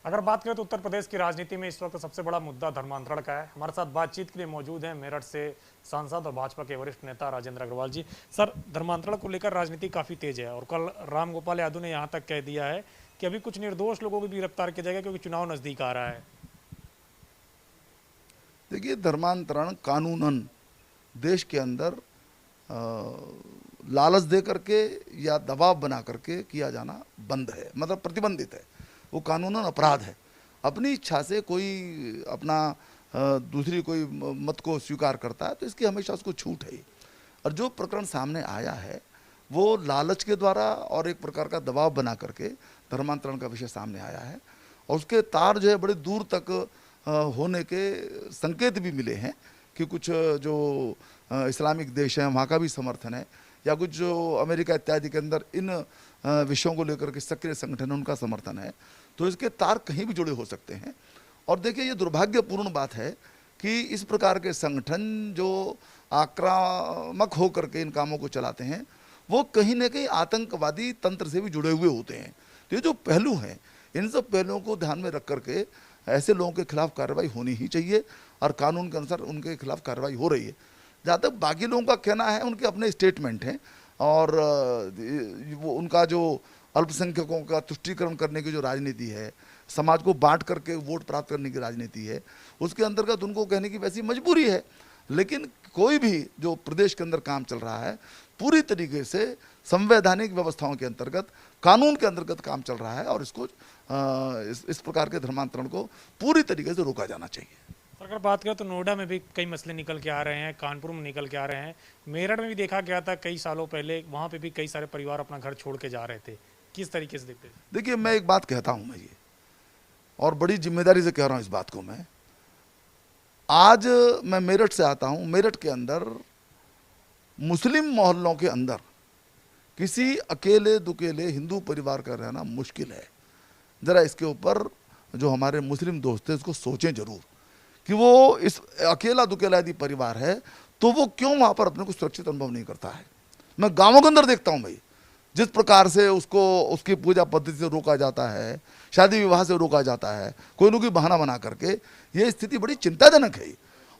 अगर बात करें तो उत्तर प्रदेश की राजनीति में इस वक्त सबसे बड़ा मुद्दा धर्मांतरण का है। हमारे साथ बातचीत के लिए मौजूद हैं मेरठ से सांसद और भाजपा के वरिष्ठ नेता राजेंद्र अग्रवाल जी। सर, धर्मांतरण को लेकर राजनीति काफी तेज है और कल राम गोपाल यादव ने यहां तक कह दिया है कि अभी कुछ निर्दोष लोगों को भी गिरफ्तार किया जाएगा क्योंकि चुनाव नजदीक आ रहा है। देखिए, धर्मांतरण कानूनन देश के अंदर लालच दे करके या दबाव बना करके किया जाना बंद है, मतलब प्रतिबंधित है। वो कानूनन अपराध है। अपनी इच्छा से कोई अपना दूसरी कोई मत को स्वीकार करता है तो इसकी हमेशा उसको छूट है। और जो प्रकरण सामने आया है वो लालच के द्वारा और एक प्रकार का दबाव बना करके धर्मांतरण का विषय सामने आया है। और उसके तार जो है बड़े दूर तक होने के संकेत भी मिले हैं कि कुछ जो इस्लामिक देश हैं वहाँ का भी समर्थन है, या कुछ जो अमेरिका इत्यादि के अंदर इन विषयों को लेकर के सक्रिय संगठन है उनका समर्थन है। तो इसके तार कहीं भी जुड़े हो सकते हैं। और देखिए, ये दुर्भाग्यपूर्ण बात है कि इस प्रकार के संगठन जो आक्रामक होकर के इन कामों को चलाते हैं वो कहीं ना कहीं आतंकवादी तंत्र से भी जुड़े हुए होते हैं। तो ये जो पहलू हैं, इन सब पहलुओं को ध्यान में रख करके ऐसे लोगों के खिलाफ कार्रवाई होनी ही चाहिए और कानून के अनुसार उनके खिलाफ कार्रवाई हो रही है। जहाँ तक बाकी लोगों का कहना है, उनके अपने स्टेटमेंट हैं और वो उनका जो अल्पसंख्यकों का तुष्टीकरण करने की जो राजनीति है, समाज को बांट करके वोट प्राप्त करने की राजनीति है, उसके अंतर्गत उनको कहने की वैसी मजबूरी है। लेकिन कोई भी जो प्रदेश के अंदर काम चल रहा है पूरी तरीके से संवैधानिक व्यवस्थाओं के अंतर्गत, कानून के अंतर्गत काम चल रहा है और इसको इस प्रकार के धर्मांतरण को पूरी तरीके से रोका जाना चाहिए। अगर बात करें तो नोएडा में भी कई मसले निकल के आ रहे हैं, कानपुर में निकल के आ रहे हैं, मेरठ में भी देखा गया था कई सालों पहले, वहां पे भी कई सारे परिवार अपना घर छोड़ के जा रहे थे। किस तरीके से देखते हैं? देखिए, मैं एक बात कहता हूं, मैं ये और बड़ी जिम्मेदारी से कह रहा हूं इस बात को। मैं मेरठ से आता हूं। मेरठ के अंदर मुस्लिम मोहल्लों के अंदर किसी अकेले दुकेले हिंदू परिवार का रहना मुश्किल है। जरा इसके ऊपर जो हमारे मुस्लिम दोस्त हैं उसको सोचें जरूर कि वो इस अकेला दुकेला यदि परिवार है तो वो क्यों वहां पर अपने को सुरक्षित अनुभव नहीं करता है। मैं गांवों के अंदर देखता हूं भाई, जिस प्रकार से उसको उसकी पूजा पद्धति से रोका जाता है, शादी विवाह से रोका जाता है, कोई न कोई बहाना बना करके, ये स्थिति बड़ी चिंताजनक है।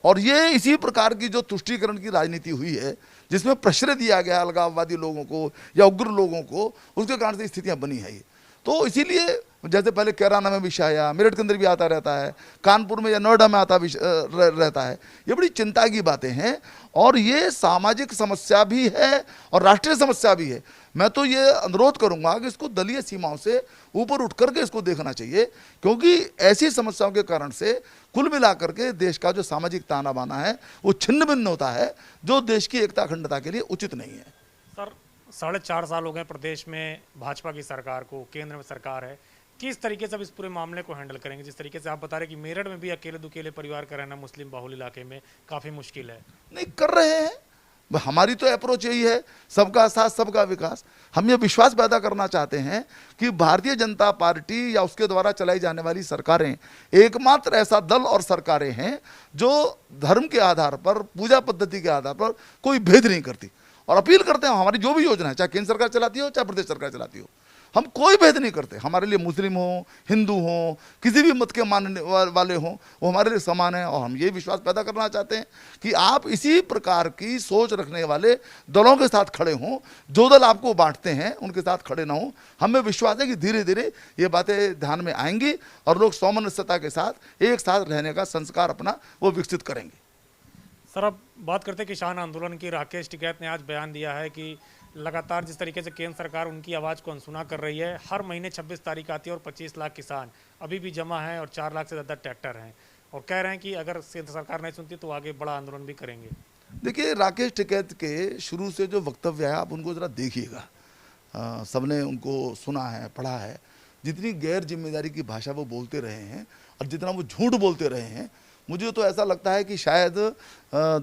और ये इसी प्रकार की जो तुष्टीकरण की राजनीति हुई है, जिसमें प्रश्रय दिया गया अलगाववादी लोगों को या उग्र लोगों को, उसके कारण से स्थितियां बनी है। तो इसीलिए जैसे पहले कैराना में विषय आया, मेरठ के अंदर भी आता रहता है, कानपुर में या नोएडा में आता रहता है। ये बड़ी चिंता की बातें हैं और ये सामाजिक समस्या भी है और राष्ट्रीय समस्या भी है। मैं तो ये अनुरोध करूंगा कि इसको दलीय सीमाओं से ऊपर उठ करके इसको देखना चाहिए, क्योंकि ऐसी समस्याओं के कारण से कुल मिलाकर के देश का जो सामाजिक ताना बाना है वो छिन्न भिन्न होता है, जो देश की एकता अखंडता के लिए उचित नहीं है। सर, 4.5 साल हो गए प्रदेश में भाजपा की सरकार को, केंद्र में सरकार है। किस तरीके से अब इस पूरे मामले को हैंडल करेंगे? जिस तरीके से आप बता रहे कि मेरठ में भी अकेले दुकेले परिवार का रहना मुस्लिम बाहुल इलाके में काफ़ी मुश्किल है। नहीं कर रहे हैं। हमारी तो अप्रोच यही है, सबका साथ सबका विकास। हम ये विश्वास पैदा करना चाहते हैं कि भारतीय जनता पार्टी या उसके द्वारा चलाई जाने वाली सरकारें एकमात्र ऐसा दल और सरकारें हैं जो धर्म के आधार पर, पूजा पद्धति के आधार पर कोई भेद नहीं करती। और अपील करते हैं, हमारी जो भी योजना है, चाहे केंद्र सरकार चलाती हो चाहे प्रदेश सरकार चलाती हो, हम कोई भेद नहीं करते। हमारे लिए मुस्लिम हो, हिंदू हो, किसी भी मत के मानने वाले हों, वो हमारे लिए समान है। और हम ये विश्वास पैदा करना चाहते हैं कि आप इसी प्रकार की सोच रखने वाले दलों के साथ खड़े हों। जो दल आपको बांटते हैं उनके साथ खड़े ना हों। हमें विश्वास है कि धीरे धीरे ये बातें ध्यान में आएंगी और लोग सौमनस्यता के साथ एक साथ रहने का संस्कार अपना वो विकसित करेंगे। सर, अब बात करते हैं किसान आंदोलन की। राकेश टिकैत ने आज बयान दिया है कि लगातार जिस तरीके से केंद्र सरकार उनकी आवाज़ को अनसुना कर रही है, हर महीने 26 तारीख आती है और 25 लाख किसान अभी भी जमा हैं और 4 लाख से ज़्यादा ट्रैक्टर हैं, और कह रहे हैं कि अगर केंद्र सरकार नहीं सुनती तो आगे बड़ा आंदोलन भी करेंगे। देखिए, राकेश टिकैत के शुरू से जो वक्तव्य है आप उनको ज़रा देखिएगा। सबने उनको सुना है, पढ़ा है। जितनी गैर जिम्मेदारी की भाषा वो बोलते रहे हैं और जितना वो झूठ बोलते रहे हैं, मुझे तो ऐसा लगता है कि शायद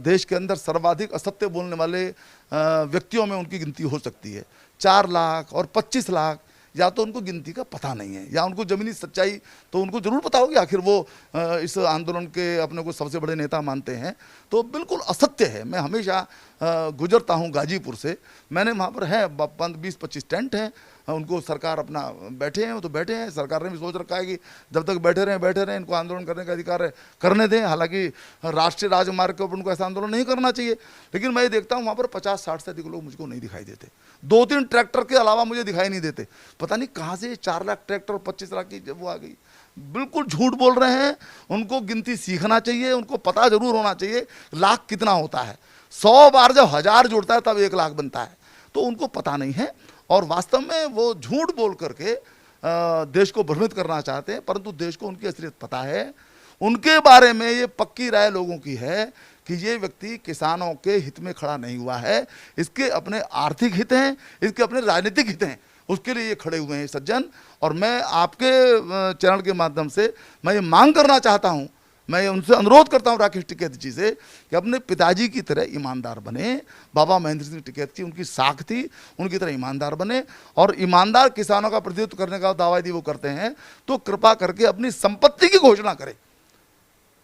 देश के अंदर सर्वाधिक असत्य बोलने वाले व्यक्तियों में उनकी गिनती हो सकती है। 4 लाख और 25 लाख, या तो उनको गिनती का पता नहीं है या उनको ज़मीनी सच्चाई तो उनको ज़रूर पता होगी। आखिर वो इस आंदोलन के अपने को सबसे बड़े नेता मानते हैं। तो बिल्कुल असत्य है। मैं हमेशा गुजरता हूँ गाजीपुर से, मैंने वहाँ पर है 20-25 टेंट हैं, उनको सरकार अपना बैठे हैं, वो तो बैठे हैं। सरकार ने भी सोच रखा है कि जब तक बैठे रहें, इनको आंदोलन करने का अधिकार है, करने दें। हालांकि राष्ट्रीय राजमार्ग के ऊपर उनको ऐसा आंदोलन नहीं करना चाहिए, लेकिन मैं ये देखता हूँ वहाँ पर 50-60 से अधिक लोग मुझको नहीं दिखाई देते। 2-3 ट्रैक्टर के अलावा मुझे दिखाई नहीं देते। पता नहीं कहाँ से 4 लाख ट्रैक्टर और 25 लाख की जब वो आ गई। बिल्कुल झूठ बोल रहे हैं। उनको गिनती सीखना चाहिए, उनको पता जरूर होना चाहिए लाख कितना होता है। 100 बार जब 1000 जुड़ता है तब 1 लाख बनता है, तो उनको पता नहीं है और वास्तव में वो झूठ बोल करके देश को भ्रमित करना चाहते हैं, परंतु देश को उनकी असलियत पता है। उनके बारे में ये पक्की राय लोगों की है कि ये व्यक्ति किसानों के हित में खड़ा नहीं हुआ है, इसके अपने आर्थिक हित हैं, इसके अपने राजनीतिक हित हैं, उसके लिए ये खड़े हुए हैं सज्जन। और मैं आपके चैनल के माध्यम से मैं ये मांग करना चाहता हूँ, मैं उनसे अनुरोध करता हूँ राकेश टिकैत जी से कि अपने पिताजी की तरह ईमानदार बने। बाबा महेंद्र सिंह टिकैत की उनकी साख थी, उनकी तरह ईमानदार बने और ईमानदार किसानों का प्रतिनिधित्व करने का दावा यदि वो करते हैं तो कृपा करके अपनी संपत्ति की घोषणा करें।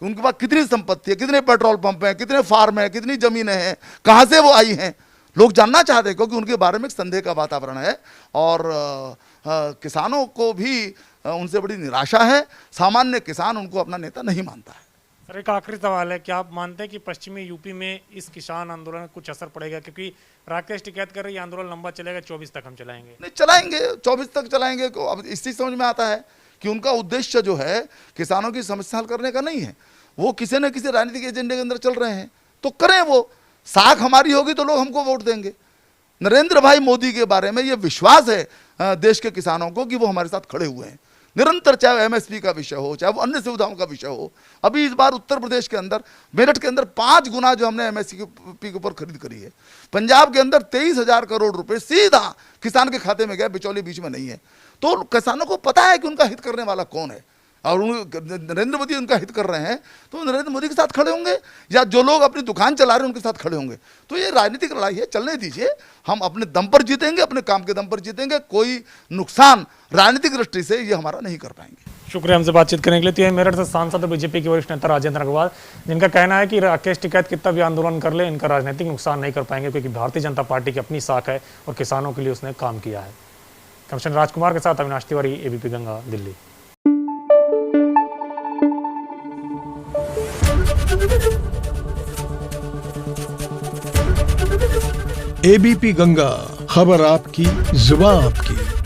उनके पास कितनी संपत्ति है, कितने पेट्रोल पंप हैं, कितने फार्म हैं, कितनी जमीनें हैं, कहाँ से वो आई हैं, लोग जानना चाहते हैं, क्योंकि उनके बारे में एक संदेह का वातावरण है और किसानों को भी उनसे बड़ी निराशा है। सामान्य किसान उनको अपना नेता नहीं मानता है। सर, एक आखिरी सवाल है, क्या आप मानते हैं कि पश्चिमी यूपी में इस किसान आंदोलन का कुछ असर पड़ेगा? क्योंकि राकेश टिकैत कर रहे हैं आंदोलन लंबा चलेगा, 24 तक हम चलाएंगे। नहीं चलाएंगे, 24 तक चलाएंगे। अब इस चीज समझ में आता है कि उनका उद्देश्य जो है किसानों की समस्या हल करने का नहीं है, वो किसी न किसी राजनीतिक एजेंडे के अंदर चल रहे हैं, तो करें। वो साख हमारी होगी तो लोग हमको वोट देंगे। नरेंद्र भाई मोदी के बारे में ये विश्वास है देश के किसानों को कि वो हमारे साथ खड़े हुए हैं निरंतर, चाहे एमएसपी का विषय हो, चाहे वो अन्य सुविधाओं का विषय हो। अभी इस बार उत्तर प्रदेश के अंदर मेरठ के अंदर 5 गुना जो हमने एमएसपी के ऊपर खरीद करी है। पंजाब के अंदर 23,000 करोड़ रुपए सीधा किसान के खाते में गया, बिचौली बीच में नहीं है। तो किसानों को पता है कि उनका हित करने वाला कौन है और नरेंद्र मोदी उनका हित कर रहे हैं, तो नरेंद्र मोदी के साथ खड़े होंगे या जो लोग अपनी दुकान चला रहे हैं उनके साथ खड़े होंगे। तो ये राजनीतिक लड़ाई है, चलने दीजिए। हम अपने दम पर जीतेंगे, अपने काम के दम पर जीतेंगे। कोई नुकसान राजनीतिक दृष्टि से ये हमारा नहीं कर पाएंगे। शुक्रिया हमसे बातचीत करने के लिए। तो ये मेरठ से सांसद बीजेपी के वरिष्ठ नेता राजेंद्र अग्रवाल, जिनका कहना है कि राकेश टिकैत कितना भी आंदोलन कर ले, इनका राजनीतिक नुकसान नहीं कर पाएंगे, क्योंकि भारतीय जनता पार्टी की अपनी साख है और किसानों के लिए उसने काम किया है। कमिश्नर राजकुमार के साथ अविनाश तिवारी, एबीपी गंगा, दिल्ली। एबीपी गंगा, खबर आपकी, जुबान आपकी।